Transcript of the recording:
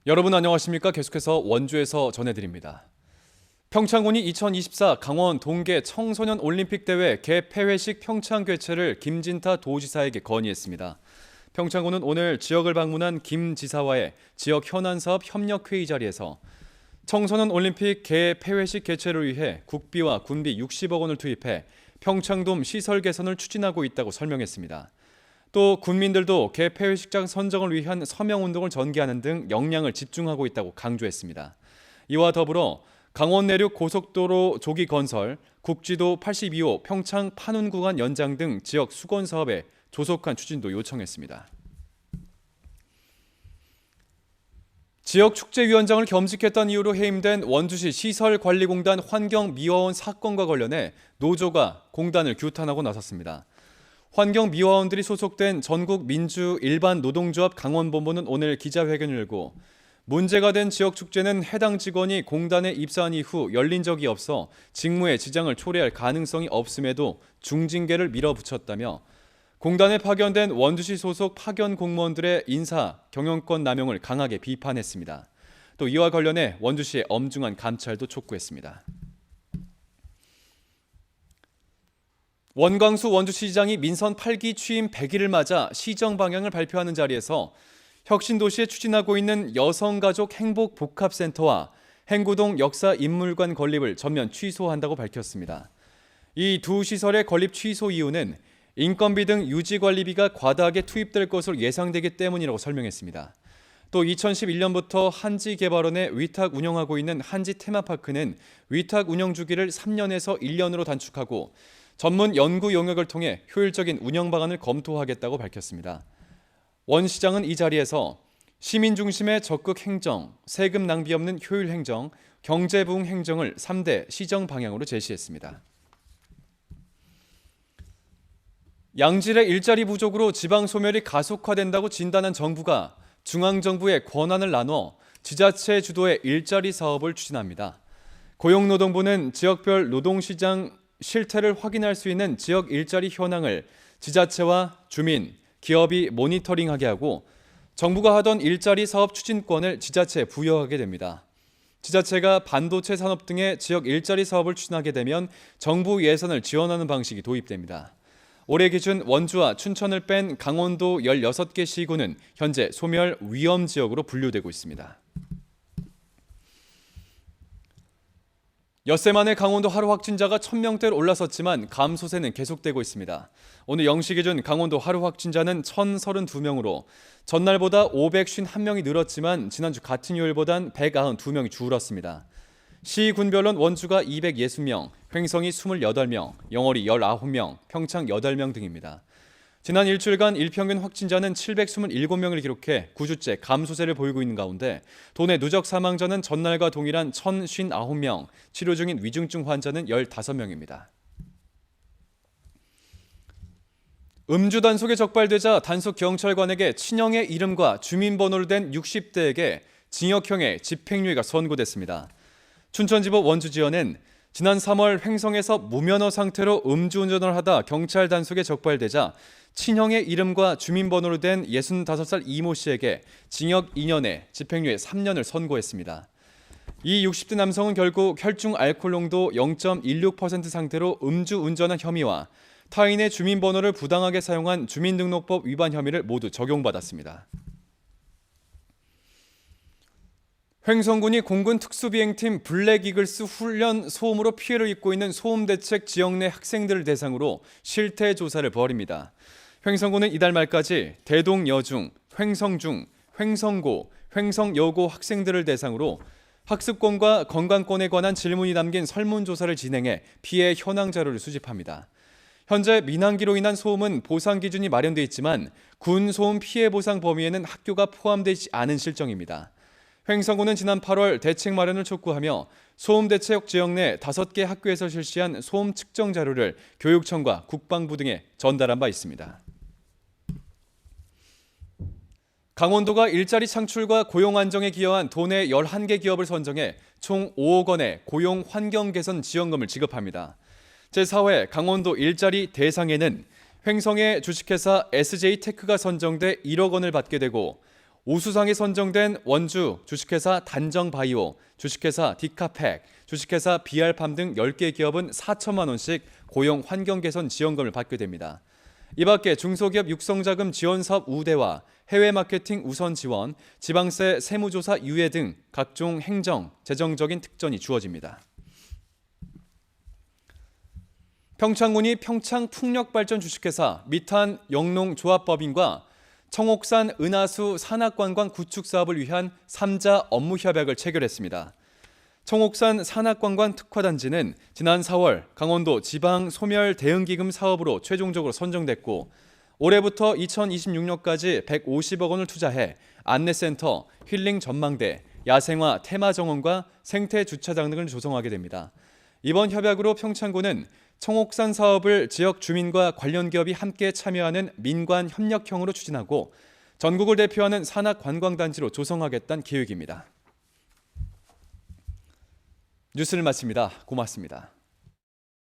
여러분 안녕하십니까? 계속해서 원주에서 전해드립니다. 평창군이 2024 강원 동계 청소년 올림픽 대회 개폐회식 평창 개최를 김진타 도지사에게 건의했습니다. 평창군은 오늘 지역을 방문한 김 지사와의 지역 현안 사업 협력 회의 자리에서 청소년 올림픽 개폐회식 개최를 위해 국비와 군비 60억 원을 투입해 평창돔 시설 개선을 추진하고 있다고 설명했습니다. 또 군민들도 개폐회식장 선정을 위한 서명운동을 전개하는 등 역량을 집중하고 있다고 강조했습니다. 이와 더불어 강원 내륙 고속도로 조기 건설, 국지도 82호 평창 판운 구간 연장 등 지역 수건 사업에 조속한 추진도 요청했습니다. 지역 축제위원장을 겸직했던 이유로 해임된 원주시 시설관리공단 환경미화원 사건과 관련해 노조가 공단을 규탄하고 나섰습니다. 환경미화원들이 소속된 전국민주일반노동조합 강원본부는 오늘 기자회견을 열고 문제가 된 지역축제는 해당 직원이 공단에 입사한 이후 열린 적이 없어 직무에 지장을 초래할 가능성이 없음에도 중징계를 밀어붙였다며 공단에 파견된 원주시 소속 파견 공무원들의 인사, 경영권 남용을 강하게 비판했습니다. 또 이와 관련해 원주시의 엄중한 감찰도 촉구했습니다. 원광수 원주시장이 민선 8기 취임 100일을 맞아 시정 방향을 발표하는 자리에서 혁신도시에 추진하고 있는 여성가족 행복복합센터와 행구동 역사인물관 건립을 전면 취소한다고 밝혔습니다. 이 두 시설의 건립 취소 이유는 인건비 등 유지관리비가 과다하게 투입될 것으로 예상되기 때문이라고 설명했습니다. 또 2011년부터 한지개발원에 위탁 운영하고 있는 한지 테마파크는 위탁 운영 주기를 3년에서 1년으로 단축하고 전문 연구 용역을 통해 효율적인 운영 방안을 검토하겠다고 밝혔습니다. 원 시장은 이 자리에서 시민 중심의 적극 행정, 세금 낭비 없는 효율 행정, 경제 부흥 행정을 3대 시정 방향으로 제시했습니다. 양질의 일자리 부족으로 지방 소멸이 가속화된다고 진단한 정부가 중앙정부에 권한을 나눠 지자체 주도의 일자리 사업을 추진합니다. 고용노동부는 지역별 노동시장 실태를 확인할 수 있는 지역 일자리 현황을 지자체와 주민, 기업이 모니터링하게 하고 정부가 하던 일자리 사업 추진권을 지자체에 부여하게 됩니다. 지자체가 반도체 산업 등의 지역 일자리 사업을 추진하게 되면 정부 예산을 지원하는 방식이 도입됩니다. 올해 기준 원주와 춘천을 뺀 강원도 16개 시군은 현재 소멸 위험 지역으로 분류되고 있습니다. 엿새 만에 강원도 하루 확진자가 1000명대로 올라섰지만 감소세는 계속되고 있습니다. 오늘 0시 기준 강원도 하루 확진자는 1032명으로 전날보다 551명이 늘었지만 지난주 같은 요일보단 192명이 줄었습니다. 시 군별로는 원주가 260명, 횡성이 28명, 영월이 19명, 평창 8명 등입니다. 지난 일주일간 일평균 확진자는 727명을 기록해 9주째 감소세를 보이고 있는 가운데 도내 누적 사망자는 전날과 동일한 1059명, 치료 중인 위중증 환자는 15명입니다. 음주 단속에 적발되자 단속 경찰관에게 친형의 이름과 주민번호를 댄 60대에게 징역형의 집행유예가 선고됐습니다. 춘천지법 원주지원은 지난 3월 횡성에서 무면허 상태로 음주운전을 하다 경찰 단속에 적발되자 친형의 이름과 주민번호로 된 65살 이모 씨에게 징역 2년에 집행유예 3년을 선고했습니다. 이 60대 남성은 결국 혈중 알코올 농도 0.16% 상태로 음주운전한 혐의와 타인의 주민번호를 부당하게 사용한 주민등록법 위반 혐의를 모두 적용받았습니다. 횡성군이 공군 특수비행팀 블랙이글스 훈련 소음으로 피해를 입고 있는 소음대책 지역 내 학생들을 대상으로 실태 조사를 벌입니다. 횡성군은 이달 말까지 대동여중, 횡성중, 횡성고, 횡성여고 학생들을 대상으로 학습권과 건강권에 관한 질문이 담긴 설문조사를 진행해 피해 현황 자료를 수집합니다. 현재 민항기로 인한 소음은 보상 기준이 마련돼 있지만 군 소음 피해 보상 범위에는 학교가 포함되지 않은 실정입니다. 횡성군은 지난 8월 대책 마련을 촉구하며 소음 대책 지역 내 5개 학교에서 실시한 소음 측정 자료를 교육청과 국방부 등에 전달한 바 있습니다. 강원도가 일자리 창출과 고용 안정에 기여한 도내 11개 기업을 선정해 총 5억 원의 고용 환경 개선 지원금을 지급합니다. 제4회 강원도 일자리 대상에는 횡성의 주식회사 SJ테크가 선정돼 1억 원을 받게 되고 우수상에 선정된 원주 주식회사 단정바이오, 주식회사 디카팩, 주식회사 비알팜 등 10개 기업은 4천만 원씩 고용 환경 개선 지원금을 받게 됩니다. 이 밖에 중소기업 육성자금 지원사업 우대와 해외 마케팅 우선 지원, 지방세 세무조사 유예 등 각종 행정, 재정적인 특전이 주어집니다. 평창군이 평창풍력발전 주식회사 미탄 영농조합법인과 청옥산 은하수 산악관광 구축 사업을 위한 3자 업무 협약을 체결했습니다. 청옥산 산악관광 특화단지는 지난 4월 강원도 지방 소멸 대응기금 사업으로 최종적으로 선정됐고 올해부터 2026년까지 150억 원을 투자해 안내센터, 힐링 전망대, 야생화 테마정원과 생태 주차장 등을 조성하게 됩니다. 이번 협약으로 평창군은 청옥산 사업을 지역 주민과 관련 기업이 함께 참여하는 민관 협력형으로 추진하고 전국을 대표하는 산악관광단지로 조성하겠다는 계획입니다. 뉴스를 마칩니다. 고맙습니다.